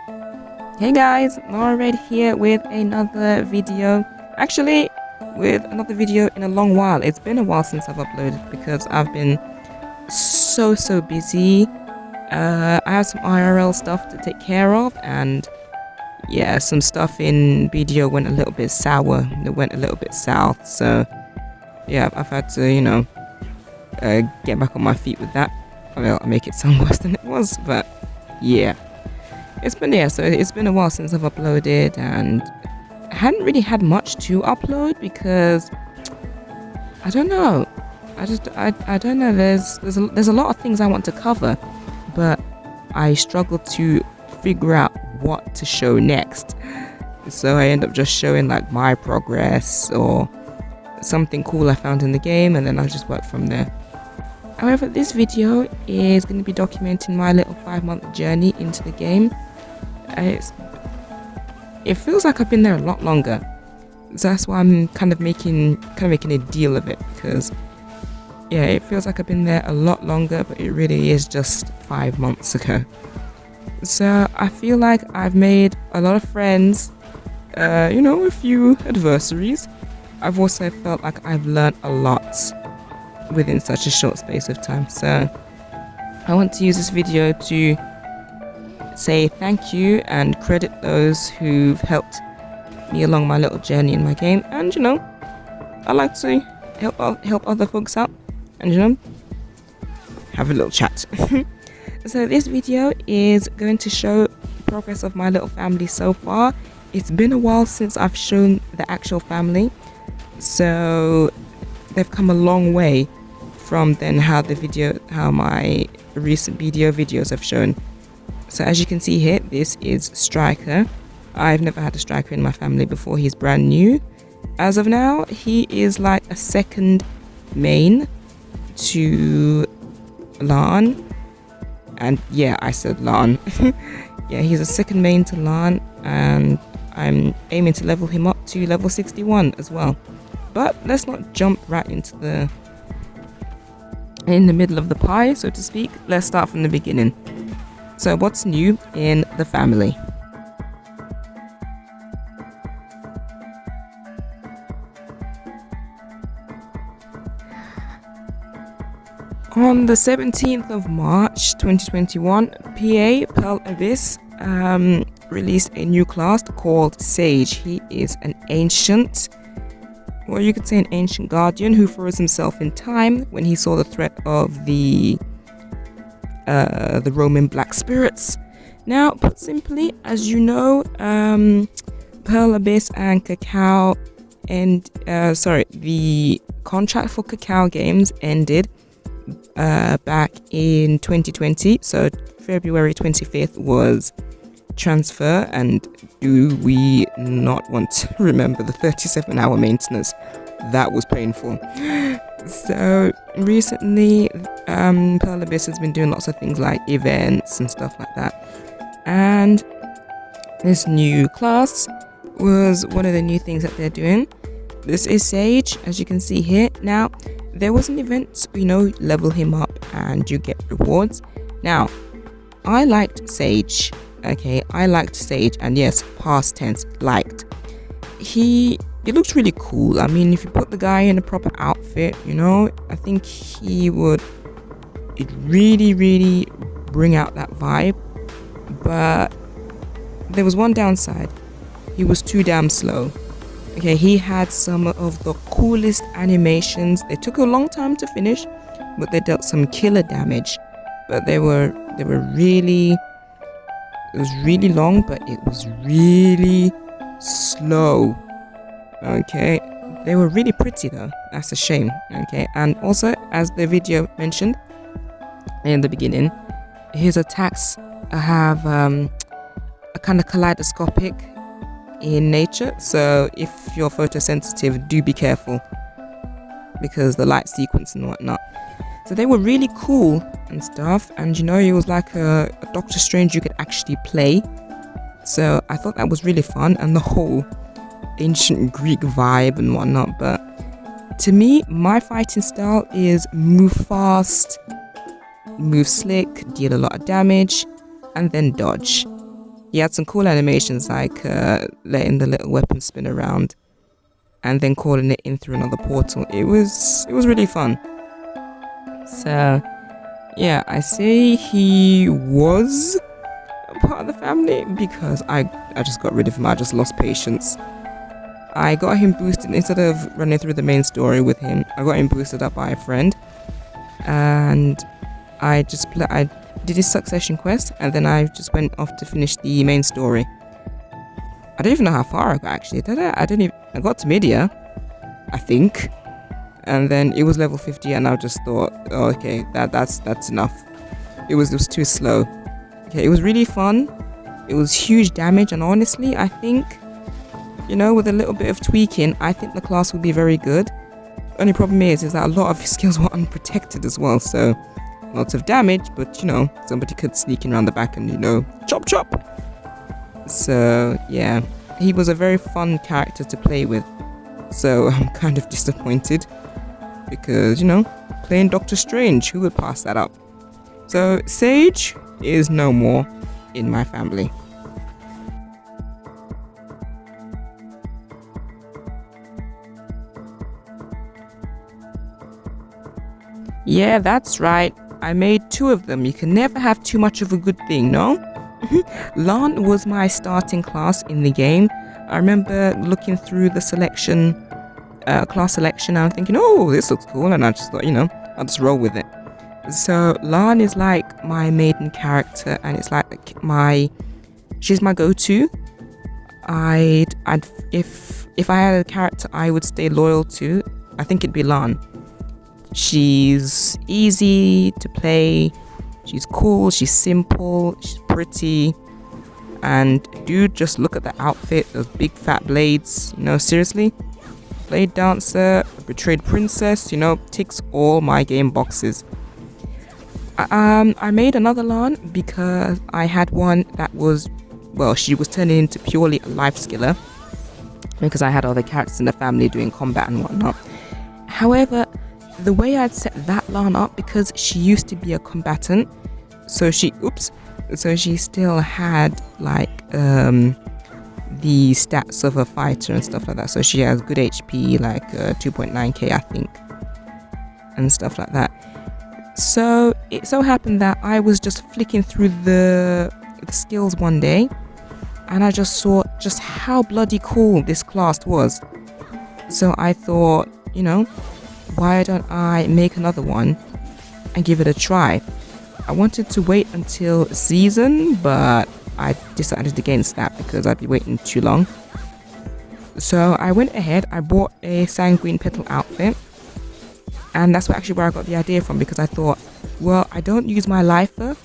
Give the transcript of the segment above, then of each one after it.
Hey guys, Laura Red here with another video. Actually, with another video in a long while. It's been a while since I've uploaded because I've been so busy. I have some IRL stuff to take care of, and yeah, some stuff in BDO went a little bit sour. It went a little bit south, so yeah, I've had to, get back on my feet with that. I'll make it sound worse than it was, but yeah. It's been a while since I've uploaded, and I hadn't really had much to upload because I don't know. I don't know. There's a lot of things I want to cover, but I struggle to figure out what to show next. So I end up just showing like my progress or something cool I found in the game, and then I just work from there. However, this video is going to be documenting my little 5-month journey into the game. It feels like I've been there a lot longer, so that's why I'm kind of making a deal of it, because yeah, it feels like I've been there a lot longer, but it really is just 5 months ago. So I feel like I've made a lot of friends, a few adversaries. I've also felt like I've learned a lot within such a short space of time. So I want to use this video to say thank you and credit those who've helped me along my little journey in my game, and I like to help other folks out and have a little chat. So this video is going to show the progress of my little family so far. It's been a while since I've shown the actual family, so they've come a long way from then how my recent BDO videos have shown. So as you can see here, this is Striker. I've never had a Striker in my family before. He's brand new. As of now, he is like a second main to Lan. And yeah, I said Lan. Yeah, he's a second main to Lan, and I'm aiming to level him up to level 61 as well. But let's not jump right into in the middle of the pie, so to speak. Let's start from the beginning. So what's new in the family? On the 17th of March 2021, PA Pearl Abyss released a new class called Sage. He is an ancient, or you could say an ancient guardian, who froze himself in time when he saw the threat of the Roman black spirits. Now, put simply, as you know, Pearl Abyss and Cacao the contract for Cacao Games ended back in 2020. So February 25th was transfer, and do we not want to remember the 37-hour maintenance? That was painful. So recently, Pearl Abyss has been doing lots of things like events and stuff like that, and this new class was one of the new things that they're doing. This is Sage, as you can see here. Now, there was an event, level him up and you get rewards. Now, I liked Sage. Okay, I liked Sage, and yes, past tense, liked. He looks really cool. I mean, if you put the guy in a proper outfit, I think it really bring out that vibe. But there was one downside. He was too damn slow. Okay, he had some of the coolest animations. They took a long time to finish, but they dealt some killer damage. But they were really, it was really long, but it was really slow. Okay, they were really pretty though. That's a shame. Okay, and also, as the video mentioned in the beginning, his attacks have a kind of kaleidoscopic in nature. So if you're photosensitive, do be careful, because the light sequence and whatnot. So they were really cool and stuff, and it was like a Doctor Strange you could actually play. So I thought that was really fun, and the whole ancient Greek vibe and whatnot. But to me, my fighting style is move fast, move slick, deal a lot of damage, and then dodge. He had some cool animations like letting the little weapon spin around and then calling it in through another portal. It was really fun. So yeah, I say he was a part of the family because I just got rid of him. I just lost patience. I got him boosted instead of running through the main story with him. I got him boosted up by a friend, and I did his succession quest, and then I just went off to finish the main story. I don't even know how far I got actually. Did I? I got to Media, I think, and then it was level 50, and I just thought, oh, okay, that's enough. It was too slow. Okay, it was really fun. It was huge damage, and honestly, I think, with a little bit of tweaking, I think the class would be very good. Only problem is that a lot of his skills were unprotected as well, so lots of damage, but somebody could sneak in around the back and chop chop. So yeah, he was a very fun character to play with. So I'm kind of disappointed because playing Doctor Strange, who would pass that up? So Sage is no more in my family. Yeah, that's right. I made 2 of them. You can never have too much of a good thing, no? Lan was my starting class in the game. I remember looking through the selection, class selection, and I'm thinking, oh, this looks cool, and I just thought, I'll just roll with it. So Lan is like my maiden character, and it's like she's my go-to. If I had a character I would stay loyal to, I think it'd be Lan. She's easy to play, she's cool, she's simple, she's pretty, and dude, just look at the outfit, those big fat blades, seriously. Blade dancer, betrayed princess, ticks all my game boxes. I made another Lan because I had one that was, she was turning into purely a life skiller because I had other characters in the family doing combat and whatnot. However, the way I'd set that Lan up, because she used to be a combatant, so she still had like the stats of a fighter and stuff like that. So she has good HP, like 2.9k I think, and stuff like that. So it so happened that I was just flicking through the skills one day, and I just saw just how bloody cool this class was. So I thought, why don't I make another one and give it a try? I wanted to wait until season, but I decided against that because I'd be waiting too long. So I went ahead, I bought a sanguine petal outfit, and that's where I got the idea from, because I thought, I don't use my lifer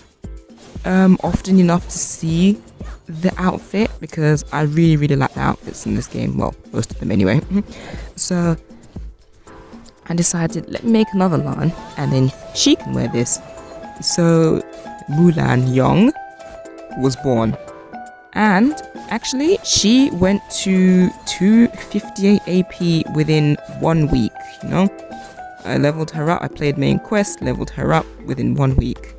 often enough to see the outfit, because I really, really like the outfits in this game. Well, most of them anyway. So I decided, let me make another Lan, and then she can wear this. So Mulan Yong was born, and actually she went to 258 AP within 1 week. I leveled her up, I played main quest, leveled her up within 1 week.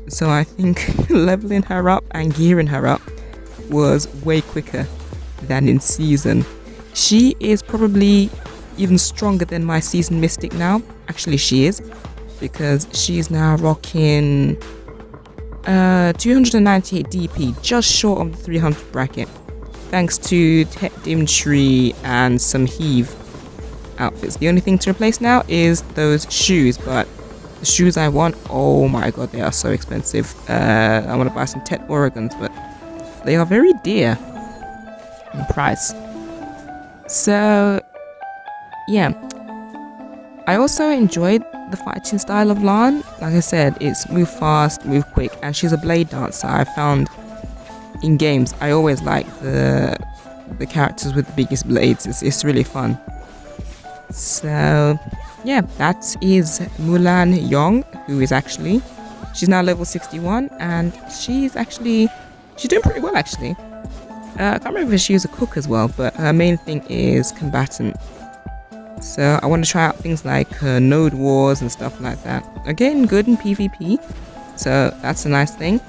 So I think leveling her up and gearing her up was way quicker than in season. She is probably even stronger than my season mystic now. Actually, she is, because she's now rocking 298 DP, just short of the 300 bracket, thanks to Tet Dimtree and some Heave outfits. The only thing to replace now is those shoes, but the shoes I want, oh my god, they are so expensive. I want to buy some Tet Oregons, but they are very dear in price. So yeah, I also enjoyed the fighting style of Lan. Like I said, it's move fast, move quick, and she's a blade dancer. I found in games I always like the characters with the biggest blades. It's really fun. So yeah, that is Mulan Yong, who is she's now level 61, and she's doing pretty well actually. I can't remember if she was a cook as well, but her main thing is combatant. So I want to try out things like node wars and stuff like that. Again, good in PvP, so that's a nice thing.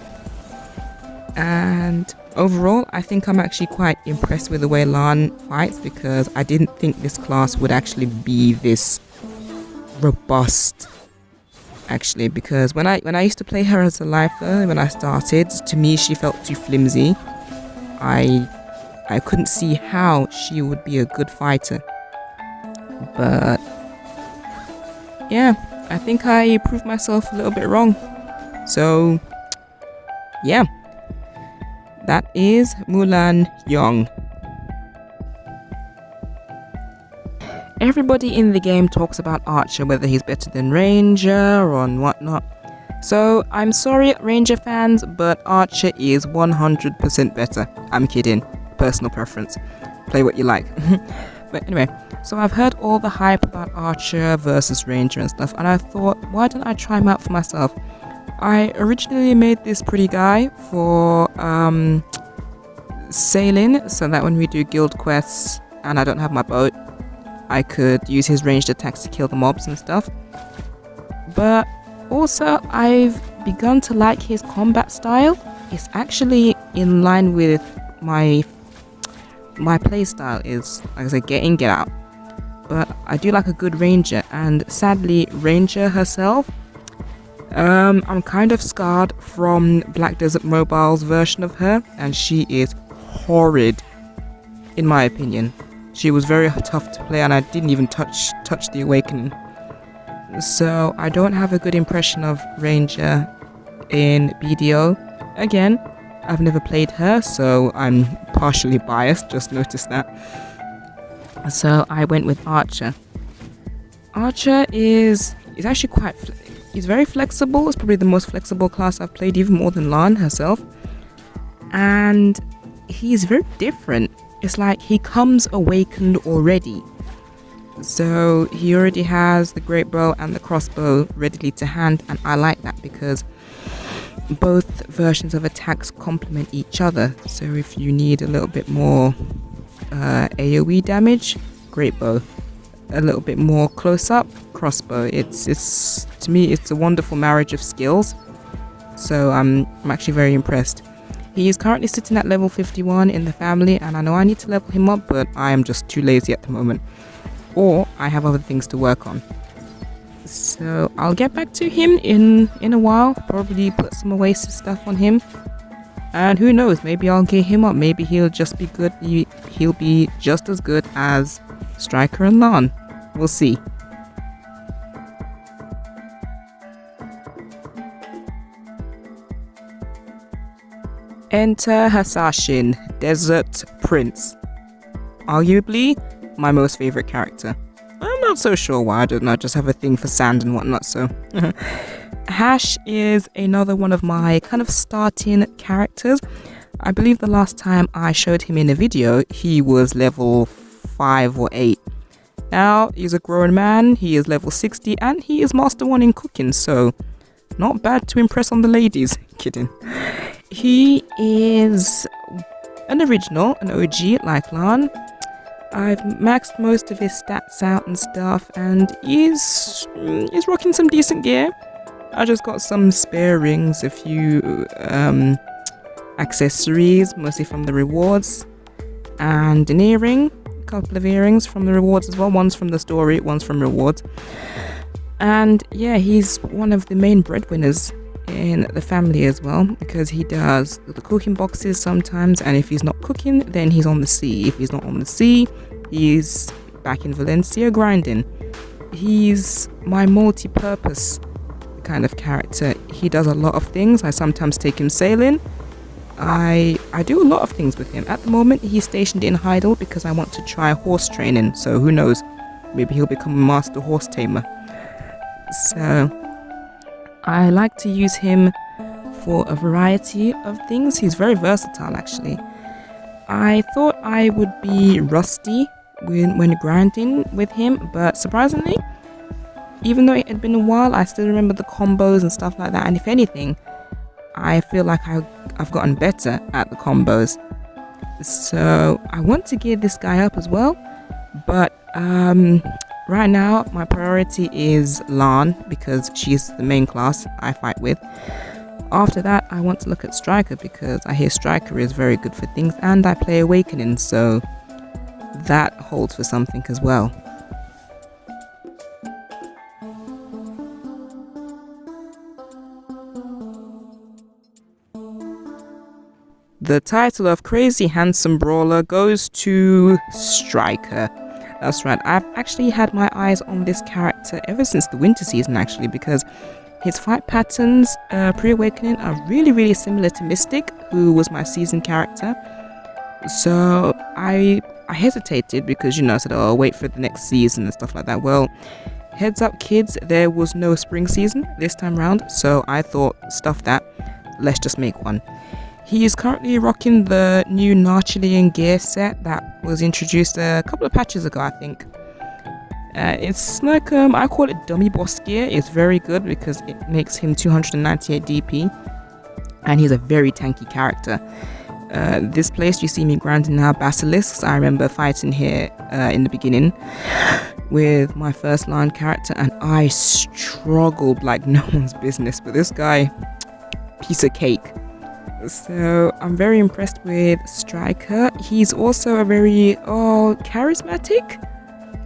And overall, I think I'm actually quite impressed with the way Lan fights, because I didn't think this class would actually be this robust. Actually, because when I used to play her as a lifer when I started, to me she felt too flimsy. I couldn't see how she would be a good fighter. But yeah, I think I proved myself a little bit wrong. So yeah, that is Mulan Young. Everybody in the game talks about Archer, whether he's better than Ranger or whatnot. So I'm sorry, Ranger fans, but Archer is 100% better. I'm kidding. Personal preference. Play what you like. But anyway, so I've heard all the hype about Archer versus Ranger and stuff, and I thought, why don't I try him out for myself? I originally made this pretty guy for sailing, so that when we do guild quests and I don't have my boat, I could use his ranged attacks to kill the mobs and stuff. But also, I've begun to like his combat style. It's actually in line with my playstyle, is, like I said, get in, get out. But I do like a good ranger, and sadly, Ranger herself, I'm kind of scarred from Black Desert Mobile's version of her, and she is horrid, in my opinion. She was very tough to play, and I didn't even touch the Awakening. So I don't have a good impression of Ranger in BDO. Again, I've never played her, so I'm partially biased, just noticed that. So I went with Archer. Archer is actually he's very flexible. It's probably the most flexible class I've played, even more than Lan herself. And he's very different. It's like he comes awakened already. So he already has the great bow and the crossbow readily to hand, and I like that because both versions of attacks complement each other. So if you need a little bit more AoE damage, great bow. A little bit more close up, crossbow. It's to me, it's a wonderful marriage of skills. So I'm actually very impressed. He is currently sitting at level 51 in the family, and I know I need to level him up, but I am just too lazy at the moment. Or I have other things to work on. So I'll get back to him in a while, probably put some Oasis stuff on him. And who knows, maybe I'll gear him up, maybe he'll just be good, he'll be just as good as Striker and Lan. We'll see. Enter Hasashin, Desert Prince. Arguably, my most favourite character. I'm not so sure why, I don't know, I just have a thing for sand and whatnot, so. Hash is another one of my kind of starting characters. I believe the last time I showed him in a video, he was level 5 or 8. Now, he's a grown man, he is level 60, and he is Master 1 in cooking, so not bad to impress on the ladies. Kidding. He is an original, an OG like Lan. I've maxed most of his stats out and stuff, and he's rocking some decent gear. I just got some spare rings, a few accessories, mostly from the rewards, and an earring, a couple of earrings from the rewards as well. One's from the story, one's from rewards. And yeah, he's one of the main breadwinners in the family as well, because he does the cooking boxes sometimes, and if he's not cooking, then he's on the sea. If he's not on the sea, he's back in Valencia grinding. He's my multi-purpose kind of character. He does a lot of things. I sometimes take him sailing. I do a lot of things with him. At the moment, he's stationed in Heidel because I want to try horse training, so who knows, maybe he'll become a master horse tamer. So I like to use him for a variety of things. He's very versatile, actually. I thought I would be rusty when grinding with him, but surprisingly, even though it had been a while, I still remember the combos and stuff like that. And if anything, I feel like I've gotten better at the combos. So I want to gear this guy up as well, but right now my priority is Lan because she's the main class I fight with. After that, I want to look at Striker because I hear Striker is very good for things, and I play Awakening, so that holds for something as well. The title of Crazy Handsome Brawler goes to Striker. That's right, I've actually had my eyes on this character ever since the winter season actually, because his fight patterns pre-awakening are really similar to Mystic, who was my season character. So I hesitated because, I said, oh, I'll wait for the next season and stuff like that. Well, heads up kids, there was no spring season this time round, so I thought, stuff that, let's just make one. He is currently rocking the new Narchilian gear set that was introduced a couple of patches ago, I think. It's like, I call it dummy boss gear. It's very good because it makes him 298 DP, and he's a very tanky character. This place you see me grinding now basilisks. I remember fighting here in the beginning with my first line character, and I struggled like no one's business, but this guy, piece of cake. So I'm very impressed with Striker. He's also a very charismatic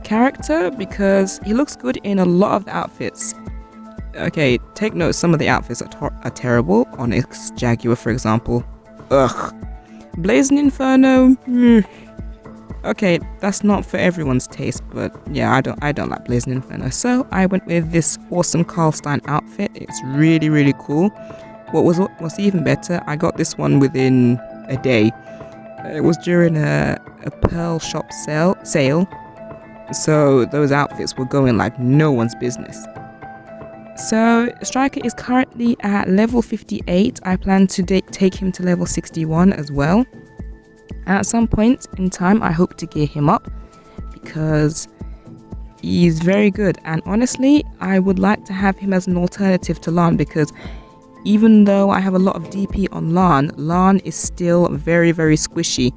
character because he looks good in a lot of the outfits. Okay, take note, some of the outfits are terrible. Onyx Jaguar, for example. Ugh. Blazing Inferno. Okay, that's not for everyone's taste, but yeah, I don't like Blazing Inferno. So I went with this awesome Karl Stein outfit. It's really cool. What's even better, I got this one within a day. It was during a Pearl shop sale, so those outfits were going like no one's business. So Striker is currently at level 58. I plan to take him to level 61 as well. At some point in time, I hope to gear him up because he's very good, and honestly, I would like to have him as an alternative to Lan, because even though I have a lot of DP on Lan is still very squishy.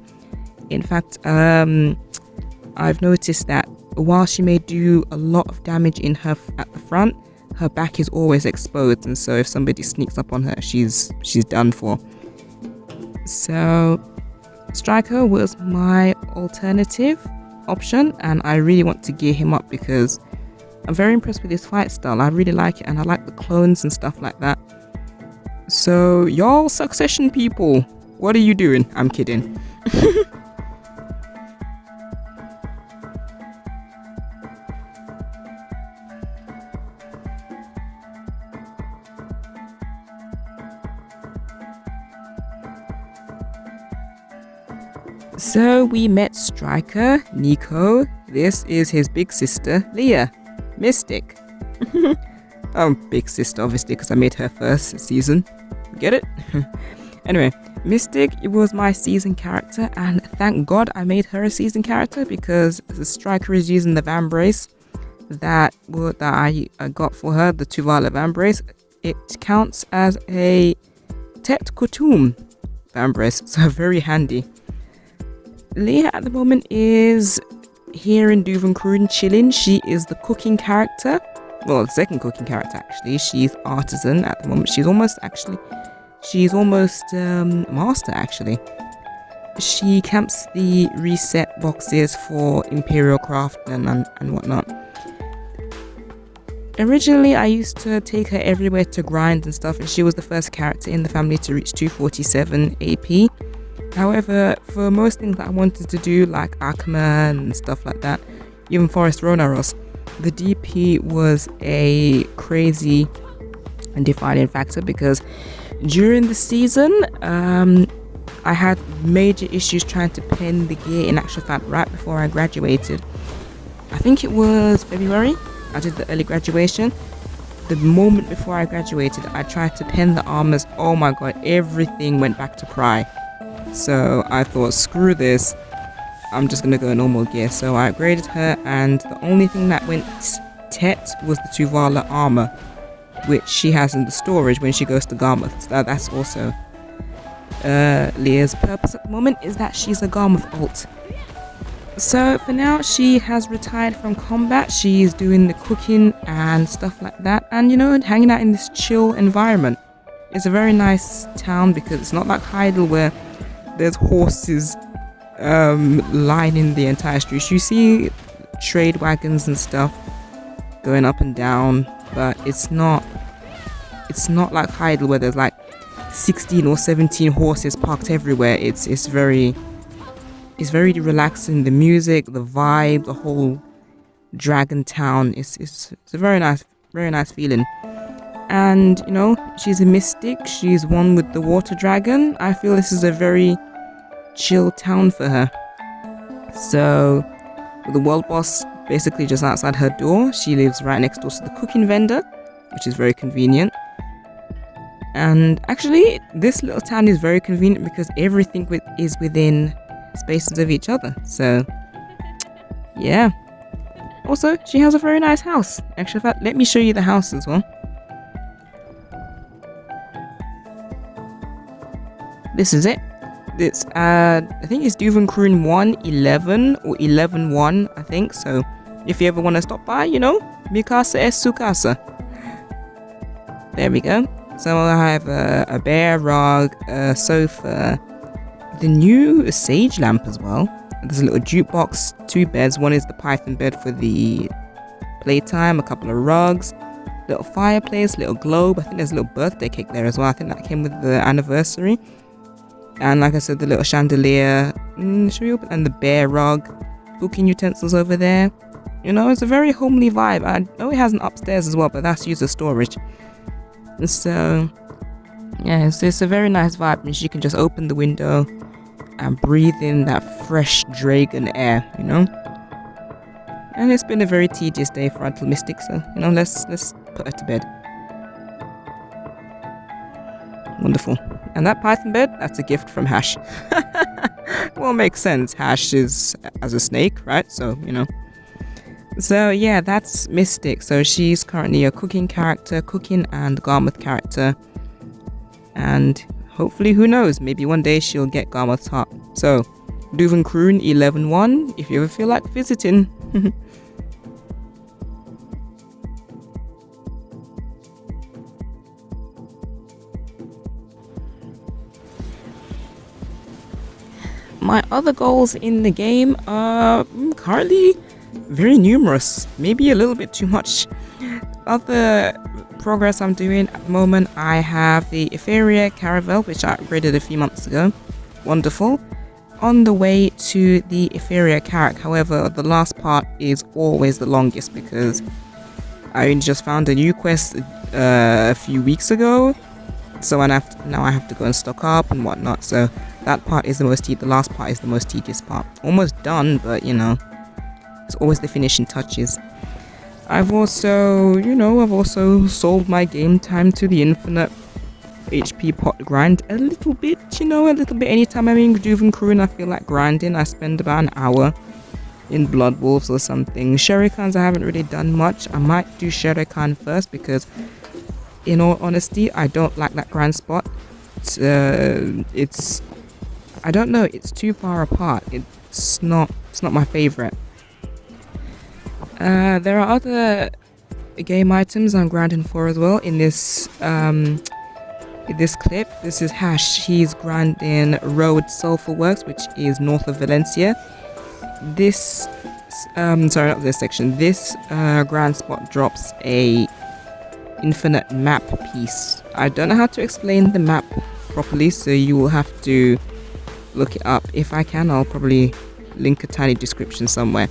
In fact, I've noticed that while she may do a lot of damage in her at the front, her back is always exposed, and so if somebody sneaks up on her, she's done for. So Striker was my alternative option, and I really want to gear him up because I'm very impressed with his fight style. I really like it, and I like the clones and stuff like that. So y'all Succession people, what are you doing? I'm kidding. So we met Striker, Nico. This is his big sister, Leah, Mystic. Big sister obviously because I made her first season. Get it? Anyway, Mystic, it was my season character, and thank God I made her a season character because the Striker is using the Vambrace that I got for her, the Tuvala Vambrace. It counts as a Tet Kutum Vambrace, so very handy. Leah at the moment is here in Duvenkruin chilling. She is the cooking character. Well, the second cooking character actually. She's artisan at the moment. She's almost master actually. She camps the reset boxes for Imperial Craft and whatnot. Originally, I used to take her everywhere to grind and stuff, and she was the first character in the family to reach 247 AP. However, for most things that I wanted to do, like Akama and stuff like that, even Forest Ronaros, the DP was a crazy and defining factor because during the season, I had major issues trying to pen the gear. In actual fact, right before I graduated, I think it was February, I did the early graduation. The moment before I graduated, I tried to pen the armors. Oh my god, everything went back to Pry. So I thought, screw this, I'm just gonna go normal gear. So I upgraded her, and the only thing that went Tet was the Tuvala armor, which she has in the storage when she goes to Garmouth. So that's also Leah's purpose at the moment, is that she's a Garmouth alt. So for now, she has retired from combat. She's doing the cooking and stuff like that, and hanging out in this chill environment. it's a very nice town because it's not like Heidel where there's horses lining the entire street. You see trade wagons and stuff going up and down, but it's not like Heidel where there's like 16 or 17 horses parked everywhere. It's very relaxing. The music, the vibe, the whole Dragon Town. It's a very nice feeling. And you know, she's a mystic. She's one with the water dragon. I feel this is a very chill town for her. So the world boss basically just outside her door. She lives right next door to the cooking vendor, which is very convenient. And actually, this little town is very convenient because everything is within spaces of each other. So yeah. Also, she has a very nice house. Actually, in fact, let me show you the house as well. This is it. It's I think it's Duvenkroon 111 or 11-1, I think. So if you ever want to stop by, you know, mi casa es su casa. There we go. So I have a bear rug, a sofa, the new sage lamp as well. There's a little jukebox, 2 beds. One is the python bed for the playtime, a couple of rugs, little fireplace, little globe. I think there's a little birthday cake there as well. I think that came with the anniversary. And like I said, the little chandelier, should we open? And the bear rug, cooking utensils over there. You know, it's a very homely vibe. I know it has an upstairs as well, but that's used as storage. So yeah, it's a very nice vibe, and you can just open the window and breathe in that fresh dragon air, you know. And it's been a very tedious day for Until Mystic, so you know, let's put her to bed. Wonderful. And that python bed, that's a gift from Hash. Well, makes sense. Hash is as a snake, right? So, you know. So yeah, that's Mystic. So she's currently a cooking character, cooking and Garmouth character. And hopefully, who knows, maybe one day she'll get Garmouth's heart. So, Duvenkroon 11-1, if you ever feel like visiting. My other goals in the game are currently very numerous, maybe a little bit too much. Other progress I'm doing at the moment, I have the Etheria Caravel, which I upgraded a few months ago. Wonderful. On the way to the Etheria Carrack, however, the last part is always the longest because I just found a new quest a few weeks ago, so now I have to go and stock up and whatnot. So that part is the last part is the most tedious part. Almost done, but you know, it's always the finishing touches. I've also sold my game time to the infinite HP pot grind a little bit, Anytime I'm in Duvenkroon, I feel like grinding. I spend about an hour in Blood Wolves or something. Sherikans, I haven't really done much. I might do Sherikan first because, in all honesty, I don't like that grind spot. I don't know, it's too far apart. It's not my favorite. There are other game items I'm grinding for as well in this clip. This is Hash. He's grinding Road Sulphur Works, which is north of Valencia. This not this section. This grind spot drops a infinite map piece. I don't know how to explain the map properly, so you will have to look it up. If I can, I'll probably link a tiny description somewhere.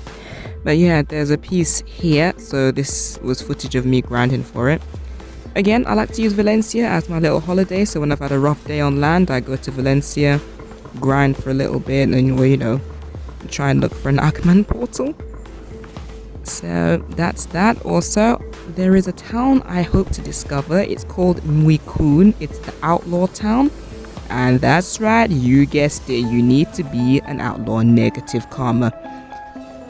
But yeah, there's a piece here, so this was footage of me grinding for it. Again, I like to use Valencia as my little holiday, so when I've had a rough day on land, I go to Valencia, grind for a little bit, and try and look for an Ackerman portal. So that's that. Also, there is a town I hope to discover. It's called Muikun. It's the outlaw town. And that's right, you guessed it, you need to be an outlaw, negative karma.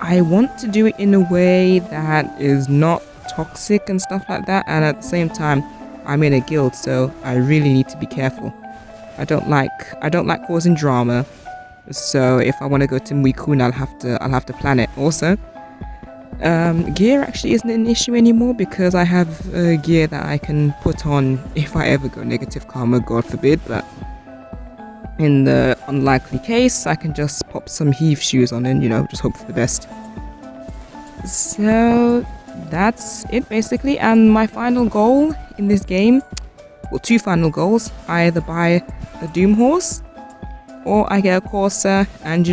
I want to do it in a way that is not toxic and stuff like that, and at the same time, I'm in a guild, so I really need to be careful. I don't like causing drama, so if I want to go to Muikun, I'll have to plan it. Also, Gear actually isn't an issue anymore because I have gear that I can put on if I ever go negative karma, God forbid, but in the unlikely case, I can just pop some heave shoes on and, just hope for the best. So that's it basically, and my final goal in this game, well, 2 final goals: I either buy a Doom horse or I get a Corsair and,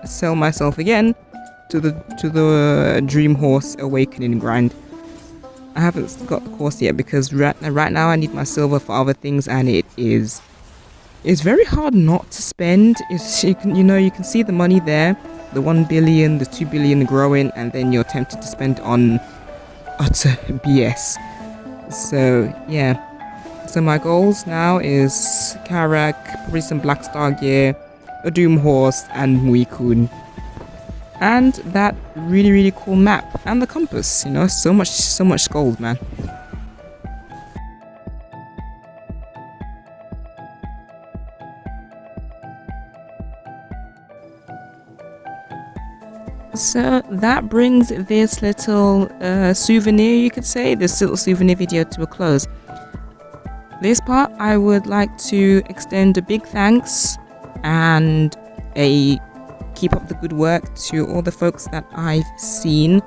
sell myself again to the Dream Horse Awakening grind. I haven't got the course yet because right now I need my silver for other things, and it's very hard not to spend. You can see the money there, the 1 billion, the 2 billion growing, and then you're tempted to spend on utter BS. So yeah, so my goals now is Karak, probably some Black Star gear, a Doom horse, and Muikun. And that really cool map and the compass, so much gold, man. So that brings this little souvenir, you could say, this little souvenir video to a close. This part, I would like to extend a big thanks and a keep up the good work to all the folks that I've seen,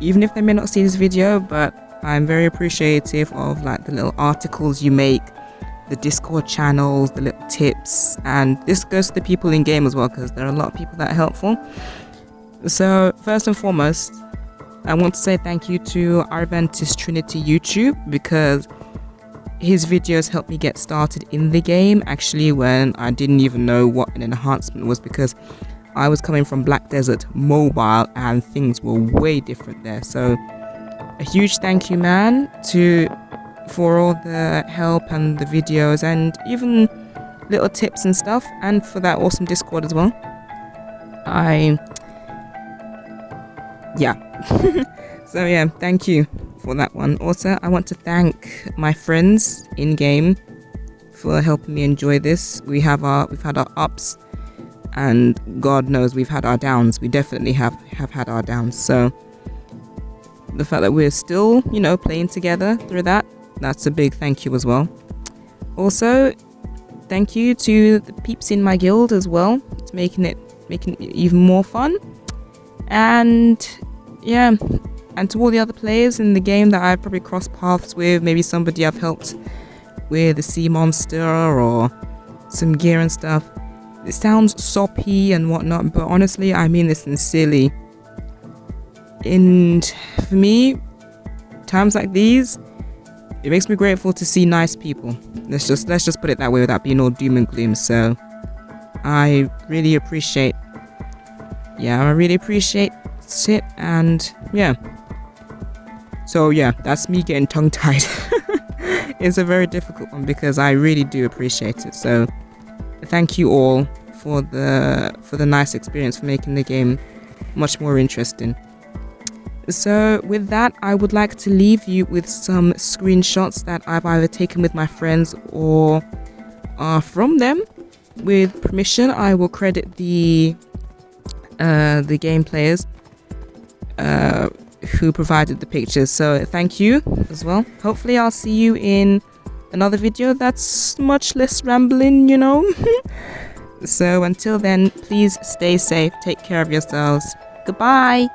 even if they may not see this video, but I'm very appreciative of like the little articles you make, the Discord channels, the little tips, and this goes to the people in game as well, because there are a lot of people that are helpful. So first and foremost, I want to say thank you to Arventis Trinity YouTube, because his videos helped me get started in the game, actually, when I didn't even know what an enhancement was, because I was coming from Black Desert Mobile and things were way different there. So a huge thank you, man, for all the help and the videos and even little tips and stuff, and for that awesome Discord as well. So yeah, thank you for that one. Also, I want to thank my friends in game for helping me enjoy this. We've had our ups, and God knows we've had our downs. We definitely have had our downs. So the fact that we're still, playing together through that's a big thank you as well. Also, thank you to the peeps in my guild as well. It's making it even more fun. And yeah, and to all the other players in the game that I've probably crossed paths with, maybe somebody I've helped with a sea monster or some gear and stuff. It sounds soppy and whatnot, but honestly, I mean this sincerely. And for me, times like these, it makes me grateful to see nice people. Let's just put it that way without being all doom and gloom. So I really appreciate it, and yeah. So yeah, that's me getting tongue-tied. It's a very difficult one because I really do appreciate it. So thank you all for the nice experience, for making the game much more interesting. So with that, I would like to leave you with some screenshots that I've either taken with my friends or are from them. With permission, I will credit the game players who provided the pictures. So thank you as well. Hopefully I'll see you in another video that's much less rambling, So until then, please stay safe, take care of yourselves. Goodbye.